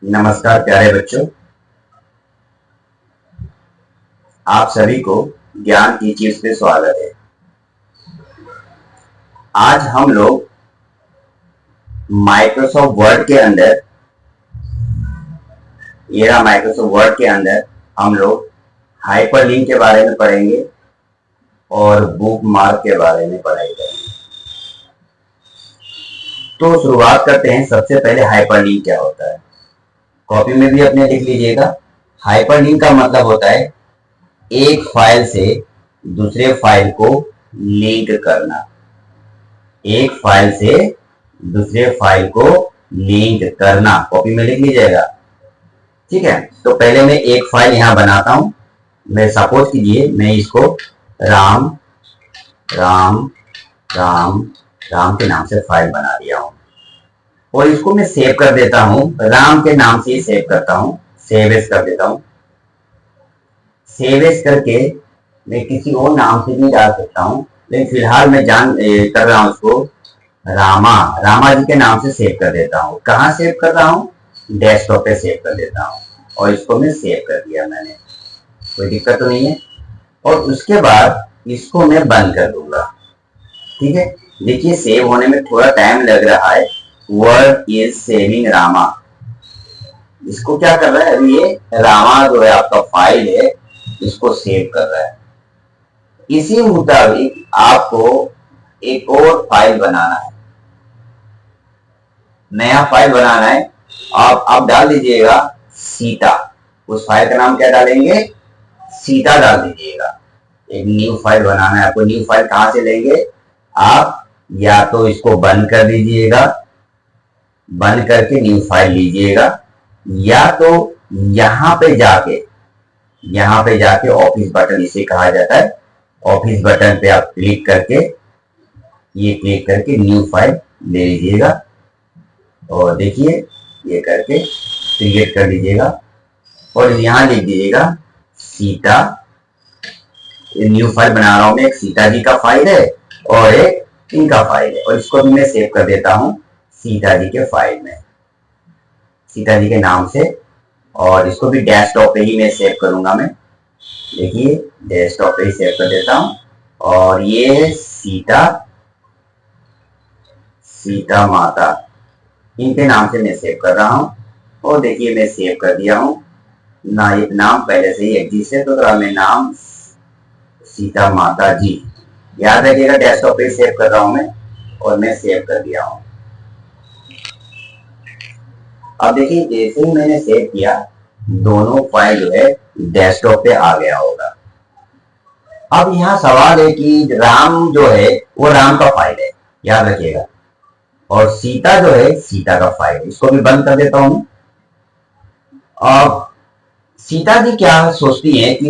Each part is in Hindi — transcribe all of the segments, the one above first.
नमस्कार प्यारे बच्चों, आप सभी को ज्ञान टीचर्स पे स्वागत है। आज हम लोग माइक्रोसॉफ्ट वर्ड के अंदर हम लोग हाइपरलिंक के बारे में पढ़ेंगे और बुक मार्क के बारे में पढ़ाई करेंगे। तो शुरुआत करते हैं। सबसे पहले हाइपरलिंक क्या होता है, कॉपी में भी अपने लिख लीजिएगा। हाइपरलिंक का मतलब होता है एक फाइल से दूसरे फाइल को लिंक करना। एक फाइल से दूसरे फाइल को लिंक करना, कॉपी में लिख लीजिएगा। ठीक है, तो पहले मैं एक फाइल यहां बनाता हूं। मैं सपोज कीजिए मैं इसको राम राम राम राम के नाम से फाइल बना दिया हूं और इसको मैं सेव कर देता हूं। राम के नाम से ही सेव करता हूं, सेव एज कर देता हूं। सेव एज करके मैं किसी और नाम से भी डाल सकता हूं, लेकिन फिलहाल मैं कर रहा हूं उसको रामा जी के नाम से सेव कर देता हूं। कहां सेव कर रहा हूं? डेस्कटॉप पे सेव कर देता हूं और इसको मैं सेव कर दिया मैंने, कोई दिक्कत तो नहीं है। और उसके बाद इसको मैं बंद कर दूंगा। ठीक है, देखिए सेव होने में थोड़ा टाइम लग रहा है। वर्ड इज सेविंग रामा, इसको क्या कर रहा है अभी ये रामा जो है आपका फाइल है, इसको सेव कर रहा है। इसी मुताबिक आपको एक और फाइल बनाना है, नया फाइल बनाना है। आप डाल दीजिएगा सीता। उस फाइल का नाम क्या डालेंगे? सीता डाल दीजिएगा। एक न्यू फाइल बनाना है आपको। न्यू फाइल कहां से लेंगे? आप या तो इसको बंद कर दीजिएगा, बंद करके न्यू फाइल लीजिएगा, या तो यहां पे जाके ऑफिस बटन इसे कहा जाता है, ऑफिस बटन पे आप क्लिक करके न्यू फाइल ले लीजिएगा और देखिए ये करके क्रिएट कर लीजिएगा और यहां लिख दीजिएगा सीता। न्यू फाइल बना रहा हूं मैं, एक सीता जी का फाइल है और एक इनका फाइल है, और इसको भी मैं सेव कर देता हूं सीता जी के फाइल में, सीता जी के नाम से। और इसको भी डेस्कटॉप पे ही मैं सेव करूंगा। मैं देखिए डेस्कटॉप पे ही सेव कर देता हूं और ये सीता माता इनके नाम से मैं सेव कर रहा हूं। और देखिए मैं सेव कर दिया हूं ना, एक नाम पहले से ही एग्जिस्ट है तो मैं नाम सीता माता जी, याद रखिएगा डेस्कटॉप पे सेव कर रहा हूं मैं, और मैं सेव कर दिया हूं। अब देखिए जैसे ही मैंने सेव किया दोनों फाइल जो है डेस्कटॉप पे आ गया होगा। अब यहाँ सवाल है कि राम जो है वो राम का फाइल है, याद रखिएगा, और सीता जो है सीता का फाइल है। इसको भी बंद कर देता हूं। अब सीता जी क्या सोचती है कि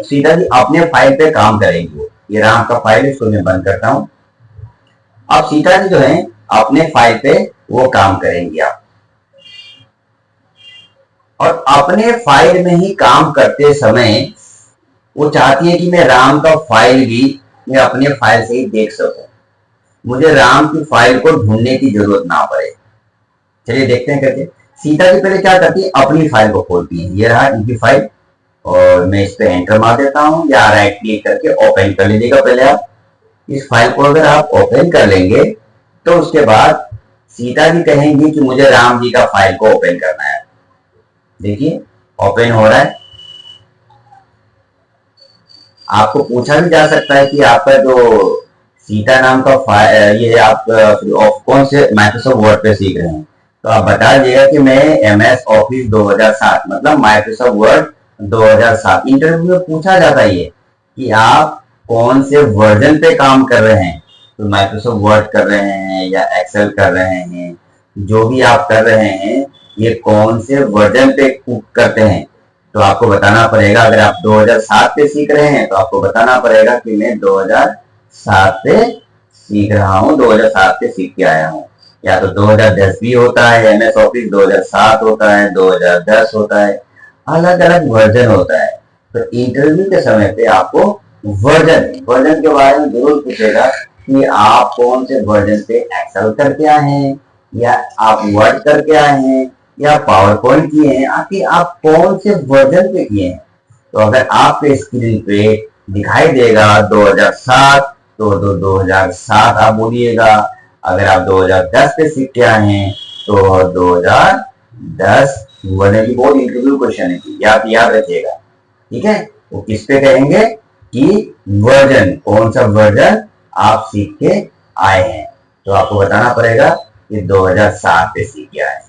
सीता जी अपने फाइल पे काम करेंगी। ये राम का फाइल है, इसको मैं बंद करता हूं। अब सीता जी जो है अपने फाइल पे वो काम करेंगी आप, और अपने फाइल में ही काम करते समय वो चाहती है कि मैं राम का फाइल भी मैं अपने फाइल से ही देख सकूं, मुझे राम की फाइल को ढूंढने की जरूरत ना पड़े। चलिए देखते हैं करके। सीता जी पहले क्या करती है, अपनी फाइल को खोलती है। ये रहा इनकी फाइल, और मैं इस पे एंटर मार देता हूं या राइट क्लिक करके ओपन कर लीजिएगा। पहले आप इस फाइल को अगर आप ओपन कर लेंगे तो उसके बाद सीता जी कहेंगी कि मुझे राम जी का फाइल को ओपन करना है। देखिए ओपन हो रहा है। आपको पूछा भी जा सकता है कि आपका जो सीता नाम का फाइल ये आप कौन से माइक्रोसॉफ्ट वर्ड पे सीख रहे हैं, तो आप बता दीजिएगा कि मैं MS ऑफिस 2007 मतलब माइक्रोसॉफ्ट वर्ड 2007। इंटरव्यू में पूछा जाता है ये कि आप कौन से वर्जन पे काम कर रहे हैं, तो माइक्रोसॉफ्ट वर्ड कर रहे हैं या एक्सेल कर रहे हैं, जो भी आप कर रहे हैं ये कौन से वर्जन पे करते हैं, तो आपको बताना पड़ेगा। अगर आप 2007 पे सीख रहे हैं तो आपको बताना पड़ेगा कि मैं 2007 पे सीख रहा हूँ, 2007 पे सीख के आया हूँ। या तो 2010 भी होता है, MS ऑफिस 2007 होता है, 2010 होता है, अलग अलग वर्जन होता है। तो इंटरव्यू के समय पे आपको वर्जन के बारे में जरूर पूछेगा कि आप कौन से वर्जन पे एक्सेल करके आए हैं या आप वर्ड करके आए हैं या पावर पॉइंट किए हैं, आखिर आप कौन से वर्जन पे किए हैं। तो अगर आपके स्क्रीन पे दिखाई देगा 2007 तो 2007 आप बोलिएगा। अगर आप 2010 पे सीख के आए हैं तो 2010 वर्जन की बहुत इंटरव्यू क्वेश्चन है, आप याद रखिएगा। ठीक है, वो किस पे कहेंगे कि वर्जन, कौन सा वर्जन आप सीख के आए हैं, तो आपको बताना पड़ेगा कि 2007 पे सीख के आए।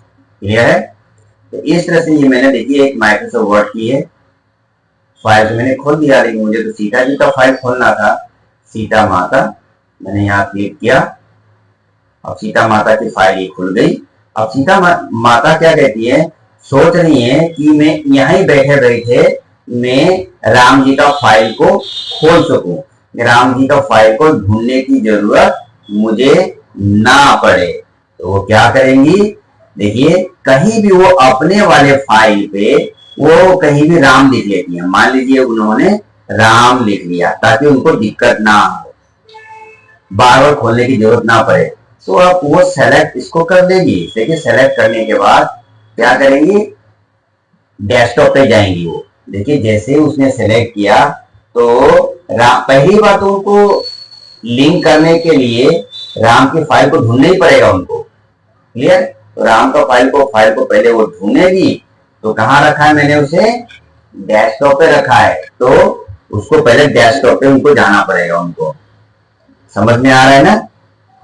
क्लियर है। तो इस तरह से ये मैंने देखिए एक माइक्रोसॉफ्ट वर्ड की है फाइल, तो मैंने खोल दिया, लेकिन मुझे तो सीता जी का फाइल खोलना था, सीता माता। मैंने यहाँ क्लिक किया, अब सीता माता की फाइल ये खुल गई। अब सीता माता क्या कहती है, सोच रही है कि मैं यहीं बैठे बैठे मैं राम जी का फाइल को खोल सकूं, राम जी का फाइल को ढूंढने की जरूरत मुझे ना पड़े। तो वो क्या करेंगी, देखिए कहीं भी वो अपने वाले फाइल पे वो कहीं भी राम लिख लेती है। मान लीजिए उन्होंने राम लिख लिया ताकि उनको दिक्कत ना हो, बार बार खोलने की जरूरत ना पड़े। तो आप वो सेलेक्ट इसको कर देगी। देखिए सेलेक्ट करने के बाद क्या करेंगी, डेस्कटॉप पे जाएंगी वो। देखिए जैसे उसने सेलेक्ट किया तो पहली बार तो उनको लिंक करने के लिए राम की फाइल को ढूंढना ही पड़ेगा उनको। क्लियर। तो राम का फाइल को पहले वो ढूंढेगी। तो कहाँ रखा है मैंने उसे, डेस्कटॉप पे रखा है, तो उसको पहले डेस्कटॉप पे उनको जाना पड़ेगा उनको। समझ में आ रहा है ना।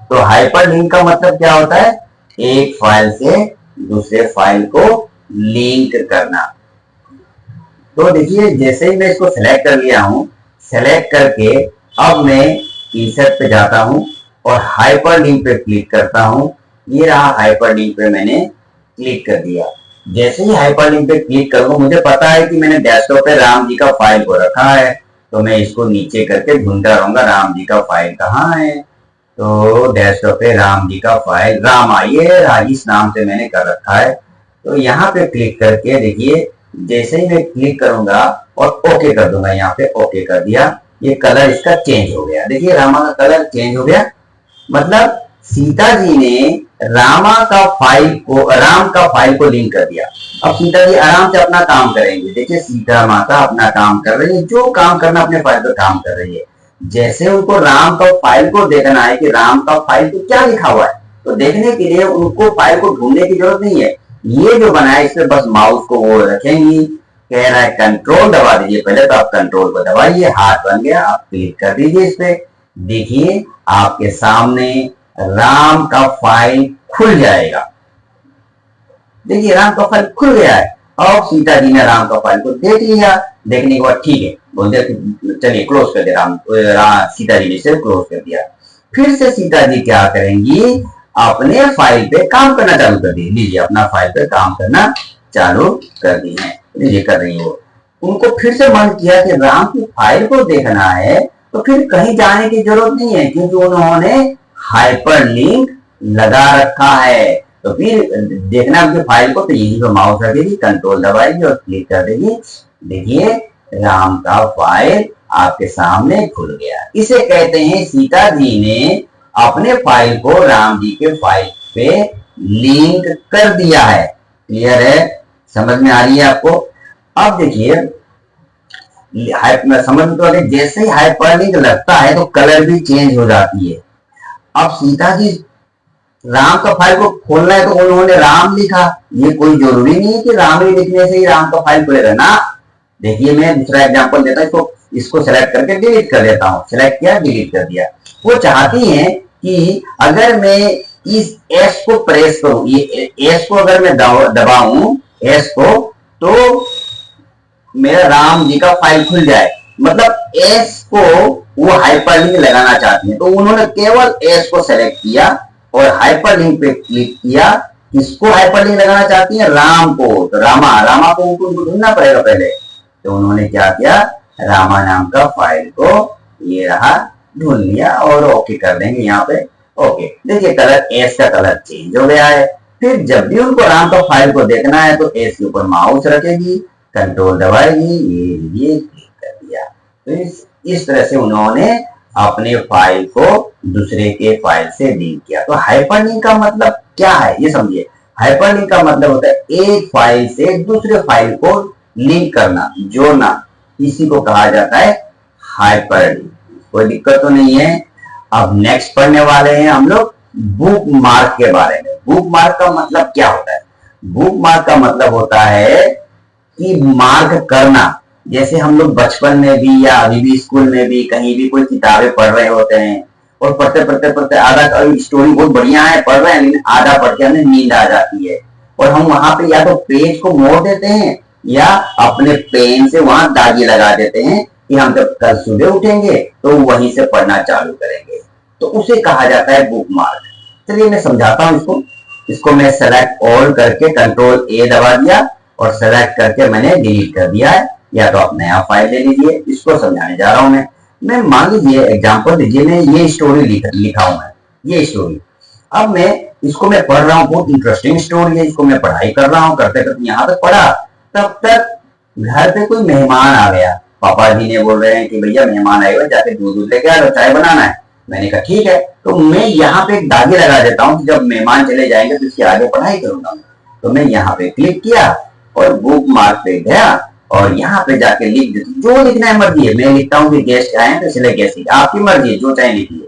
तो हाइपर लिंक का मतलब क्या होता है, एक फाइल से दूसरे फाइल को लिंक करना। तो देखिए जैसे ही मैं इसको सेलेक्ट कर लिया हूं, सेलेक्ट करके अब मैं इंसर्ट पे जाता हूं और हाइपर लिंक पे क्लिक करता हूं। ये रहा हाइपर लिंक पे मैंने क्लिक कर दिया। जैसे ही हाइपर लिंक पे क्लिक करूंगा, मुझे पता है कि मैंने डेस्कटॉप पे राम जी का फाइल को रखा है, तो मैं इसको नीचे करके ढूंढता रहूंगा राम जी का फाइल कहाँ है। तो डेस्कटॉप पे राम जी का फाइल, राम आइए, इस नाम से मैंने कर रखा है। तो यहाँ पे क्लिक करके देखिए जैसे ही मैं क्लिक करूंगा और ओके कर दूंगा, यहाँ पे ओके कर दिया, ये कलर इसका चेंज हो गया। देखिए रामा का कलर चेंज हो गया, मतलब सीता जी ने राम का फाइल को लिंक कर दिया। अब सीता जी आराम से अपना काम करेंगे। देखिए सीता माता अपना काम कर रही है, जो काम करना अपने फाइल पर काम कर रही है। जैसे उनको राम का फाइल को देखना है कि राम का फाइल को क्या लिखा हुआ है, तो देखने के लिए उनको फाइल को ढूंढने की जरूरत नहीं है। ये जो बना है इसमें बस माउस को वो रखेंगी, कह रहा है कंट्रोल दबा दीजिए। पहले तो आप कंट्रोल को दबाइए, हाथ बन गया, आप क्लिक कर दीजिए इस पे। देखिए आपके सामने राम का फाइल खुल जाएगा। देखिए राम का फाइल खुल गया है। अब सीता जी ने राम का फाइल को देख लिया, देखने के बाद ठीक है बोलते चलिए क्लोज कर दिया। सीता जी ने इसे क्लोज कर दिया। फिर से सीता जी क्या करेंगी, अपने फाइल पे काम करना चालू कर दी। लीजिए अपना फाइल पे काम करना चालू कर दी है, लीजिए कर रही है वो। उनको फिर से मन किया कि राम की फाइल को देखना है, तो फिर कहीं जाने की जरूरत नहीं है क्योंकि उन्होंने हाइपर लिंक लगा रखा है। तो फिर देखना अपनी फाइल को, तो यही पे माउस रखेगी, कंट्रोल दबाएगी और क्लिक कर देगी। देखिए राम का फाइल आपके सामने खुल गया। इसे कहते हैं सीता जी ने अपने फाइल को राम जी के फाइल पे लिंक कर दिया है। क्लियर है, समझ में आ रही है आपको। अब देखिए समझ में तो आ, जैसे ही हाइपर लिंक लगता है तो कलर भी चेंज हो जाती है। अब सीता जी राम का फाइल को खोलना है तो उन्होंने राम लिखा, ये कोई जरूरी नहीं है कि राम ही लिखने से ही राम का फाइल खुलेगा ना। देखिए मैं दूसरा एग्जांपल देता हूं, इसको सेलेक्ट करके डिलीट कर देता हूं। सेलेक्ट किया, डिलीट कर दिया। वो चाहती हैं कि अगर मैं इस एस को प्रेस करूं, ये एस को अगर मैं दबाऊं एस को, तो मेरा राम जी का फाइल खुल जाए। मतलब एस को वो हाइपरलिंक लगाना चाहती हैं, तो उन्होंने केवल एस को सेलेक्ट किया और हाइपरलिंक पे क्लिक किया। किसको हाइपरलिंक लगाना चाहती हैं, राम को। तो रामा को उनको ढूंढना पड़ेगा पहले, तो उन्होंने क्या किया, रामा नाम का फाइल को ये रहा ढूंढ लिया और ओके कर देंगे यहाँ पे। ओके, देखिए कलर एस का कलर चेंज हो गया है। फिर जब भी उनको राम का फाइल को देखना है तो एस के ऊपर माउस रखेगी, कंट्रोल दबाएगी, ये क्लिक कर दिया। तो इस तरह से उन्होंने अपने फाइल को दूसरे के फाइल से लिंक किया। तो हाइपरलिंक का मतलब क्या है ये समझिए। हाइपरलिंक का मतलब होता है एक फाइल से दूसरे फाइल को लिंक करना, जोड़ना, इसी को कहा जाता है हाइपरलिंक। कोई दिक्कत तो नहीं है। अब नेक्स्ट पढ़ने वाले हैं हम लोग बुक मार्क के बारे में। बुक मार्क का मतलब क्या होता है? बुक मार्क का मतलब होता है कि मार्क करना। जैसे हम लोग बचपन में भी या अभी भी स्कूल में भी कहीं भी कोई किताबें पढ़ रहे होते हैं और पढ़ते पढ़ते पढ़ते आधा, स्टोरी बहुत बढ़िया है पढ़ रहे हैं लेकिन आधा पढ़ के हमें नींद आ जाती है और हम वहां पे या तो पेज को मोड़ देते हैं या अपने पेन से वहां दागी लगा देते हैं कि हम जब कल सुबह उठेंगे तो वहीं से पढ़ना चालू करेंगे, तो उसे कहा जाता है बुक मार्क। चलिए मैं समझाता हूं इसको। इसको मैं सेलेक्ट ऑल करके कंट्रोल ए दबा दिया और सेलेक्ट करके मैंने डिलीट कर दिया है। या तो आप नया फाइल ले लीजिए, इसको समझाने जा रहा हूं मैं मान लीजिए एग्जांपल दीजिए, मैं ये स्टोरी लिखा हूं, मैं ये स्टोरी। अब मैं इसको मैं पढ़ रहा हूँ, बहुत इंटरेस्टिंग स्टोरी है, इसको मैं पढ़ाई कर रहा हूँ, करते करते यहाँ तक पढ़ा, तब तक घर पे कोई मेहमान आ गया। पापा जी ने बोल रहे हैं कि भैया मेहमान आएगा, जाके दूध लेके आ, चाय बनाना है। मैंने कहा ठीक है, तो मैं यहाँ पे एक दागी लगा देता हूँ कि जब मेहमान चले जाएंगे तो इसके आगे पढ़ाई करूंगा। तो मैं यहाँ पे क्लिक किया और बुक मार्क पे गया और यहाँ पे जाके लिख देती, जो लिखना है मर्जी है। मैं लिखता हूँ कि गेस्ट आए तो इसलिए गेस्ट, आपकी मर्जी है, जो चाहे लिखिए।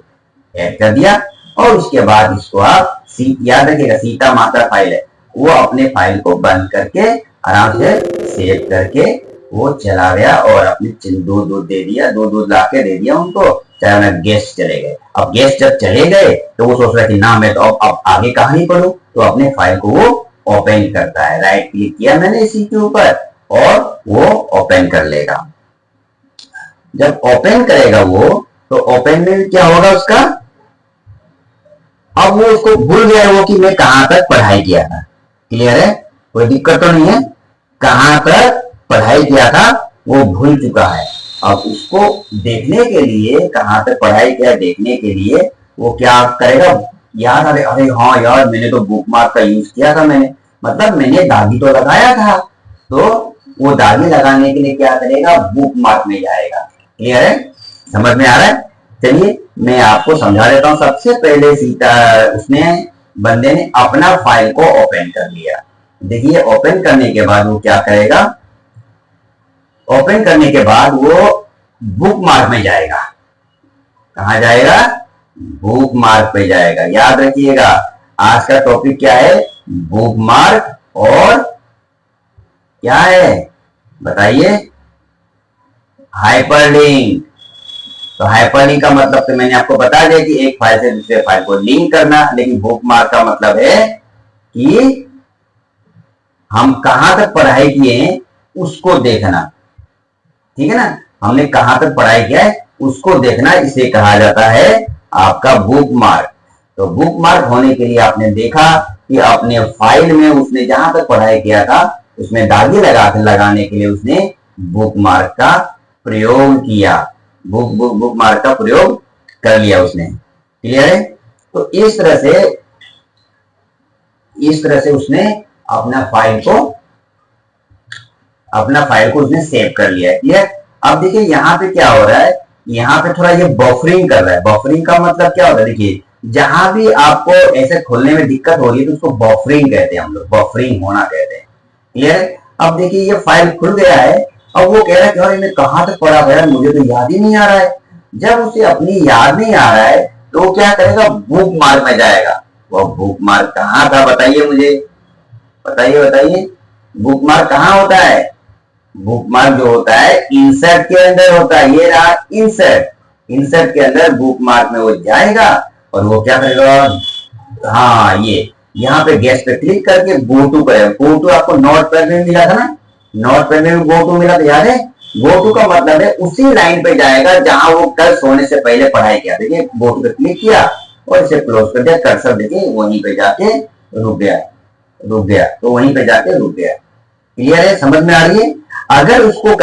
ऐड कर दिया और उसके बाद इसको आप याद रखिएगा सीता माता फाइल है, वो अपने फाइल को बंद करके आराम से सेव करके वो चला गया और अपने दूध दे दिया, दूध ला के दे दिया उनको, चाहे उन्हें गेस्ट चले गए। अब गेस्ट जब चले गए तो वो सोच रहा कि ना मैं तो अब आगे कहानी पढ़ूं, तो अपने फाइल को वो ओपन करता है। राइट क्लिक किया मैंने इसी के ऊपर और वो ओपन कर लेगा। जब ओपन करेगा वो, तो ओपन में क्या होगा उसका, अब वो उसको भूल गया वो कि मैं कहां तक पढ़ाई किया था। क्लियर है? कोई दिक्कत तो नहीं है? कहां तक पढ़ाई किया था वो भूल चुका है। अब उसको देखने के लिए, कहां तक पढ़ाई किया देखने के लिए वो क्या करेगा, यार अरे हाँ यार मैंने तो बुक मार्क का यूज किया था, मैंने मतलब मैंने दागी तो लगाया था, तो वो दागी लगाने के लिए क्या करेगा, बुक मार्क में जाएगा। क्लियर है? समझ में आ रहा है? चलिए मैं आपको समझा देता हूं। सबसे पहले सीता उसने बंदे ने अपना फाइल को ओपन कर लिया। देखिए ओपन करने के बाद वो क्या करेगा, ओपन करने के बाद वो बुक मार्क में जाएगा। कहा जाएगा? बुक मार्क पे जाएगा। याद रखिएगा आज का टॉपिक क्या है, बुक मार्क और क्या है बताइए, हाइपरलिंक। तो हाइपरलिंक का मतलब तो मैंने आपको बता दिया कि एक फाइल से दूसरे फाइल को लिंक करना, लेकिन बुक मार्क का मतलब है कि हम कहां तक पढ़ाई किए हैं उसको देखना। ठीक है ना, हमने कहां तक पढ़ाई किया है उसको देखना, इसे कहा जाता है आपका बुक मार्क। तो बुक मार्क होने के लिए आपने देखा कि अपने फाइल में उसने जहां तक पढ़ाई किया था उसमें दागी लगाने के लिए उसने बुक मार्क का प्रयोग किया, बुक मार्क का प्रयोग कर लिया उसने। क्लियर है? तो इस तरह से उसने अपना फाइल को उसने सेव कर लिया है। क्लियर? अब देखिए यहाँ पे क्या हो रहा है, यहाँ पे थोड़ा ये बफरिंग कर रहा है। बफरिंग का मतलब क्या होता है, देखिए जहां भी आपको ऐसे खोलने में दिक्कत हो रही है तो उसको बफरिंग कहते हैं, हम लोग बफरिंग होना कहते हैं। क्लियर? अब देखिए ये फाइल खुल गया है, अब वो कह रहा है कि अरे मैं कहां तक पढ़ा गया, मुझे तो याद ही नहीं आ रहा है। जब उसे अपनी याद नहीं आ रहा है तो वो क्या करेगा, बुक मार्क में जाएगा। वो बुक मार्क कहाँ था बताइए मुझे, बताइए बुक मार्क कहाँ होता है? बुक मार्क जो होता है इंसर्ट के अंदर होता है। ये रहा इंसर्ट के अंदर बुक मार्क में वो जाएगा और वो क्या करेगा, हाँ ये यहाँ पे गैस पे क्लिक करके गो टू करेगा। गो टू आपको नोट पैड में मिला था ना, नोट पैड में गो टू मिला था, याद है? गो टू का मतलब है उसी लाइन पे जाएगा जहां वो कल सोने से पहले पढ़ाई किया। देखिए गो टू पे क्लिक किया और इसे क्लोज कर दिया, कर्सर देखिए वहीं पे जाके रुक गया, तो वहीं पे जाके रुक गया। क्लियर है? समझ में आ रही है? अगर उसको